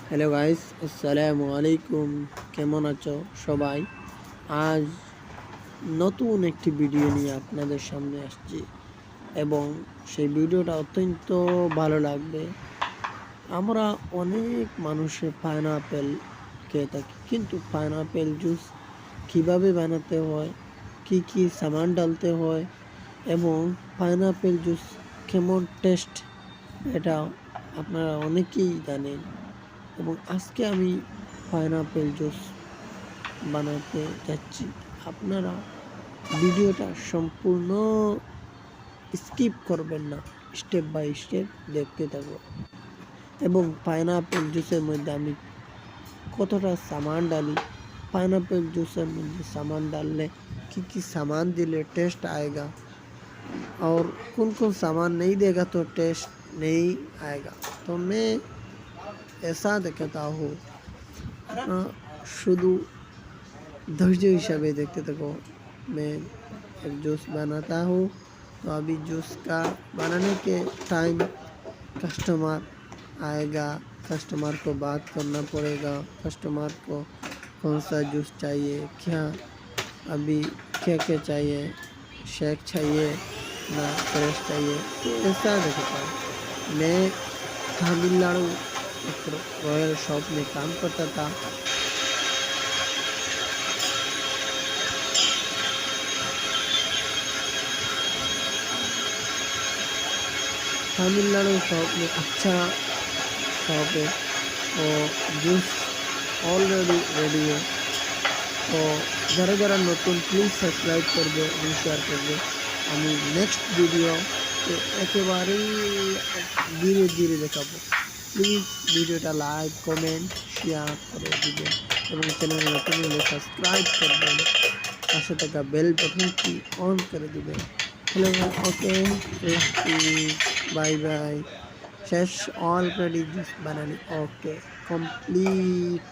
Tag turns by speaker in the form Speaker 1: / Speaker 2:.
Speaker 1: Hello guys, আসসালামু আলাইকুম। কেমন আছো সবাই? আজ নতুন একটি ভিডিও নিয়ে আপনাদের সামনে আসছি এবং সেই ভিডিওটা অত্যন্ত ভালো লাগবে। আমরা অনেক মানুষে পাইনাপেল খেয়ে থাকি, কিন্তু পাইনাপেল জুস কিভাবে বানাতে হয়, কি কি সামান ডালতে হয় এবং পাইনাপেল জুস কেমন টেস্ট, এটা আপনারা অনেকেই জানেন। এবং আজকে আমি পাইনাপেল জুস বানাতে যাচ্ছি। আপনারা ভিডিওটা সম্পূর্ণ স্কিপ করবেন না, স্টেপ বাই স্টেপ দেখতে থাকো। এবং পাইনাপেল জুসের মধ্যে আমি কতটা সামান ডালি, पाइनएप्पल जूसर में सामान डालने की सामान दिले टेस्ट आएगा और कौन कौन सामान नहीं देगा तो टेस्ट नहीं आएगा। तो मैं ऐसा देखता हूँ, शुद्ध धैर्य हिसाबे देखते थको। मैं एक जूस बनाता हूँ, तो अभी जूस का बनाने के टाइम कस्टमर आएगा, कस्टमर को बात करना पड़ेगा, कस्टमर को कौन सा जूस चाहिए, क्या अभी क्या क्या चाहिए, शेक चाहिए ना फ्रेश चाहिए। तो ऐसा देखता हूँ। मैं तमिलनाडु एक रॉयल शॉप में काम करता था। तमिलनाडु शॉप में अच्छा शॉप है और जूस ऑलरेडी रेडी है। तो যারা যারা নতুন প্লিজ সাবস্ক্রাইব করবে এবং শেয়ার করবে। আমি নেক্সট ভিডিও একেবারেই ধীরে ধীরে দেখাবো। প্লিজ ভিডিওটা লাইক কমেন্ট শেয়ার করে দিবেন এবং চ্যানেলে নতুন হলে সাবস্ক্রাইব করবেন, পাশে থাকা বেল বাটনটি অন করে দিবেন। হ্যালো, ওকে, বাই বাই। শেষ অলরেডি জুস বানানি ওকে কমপ্লিট।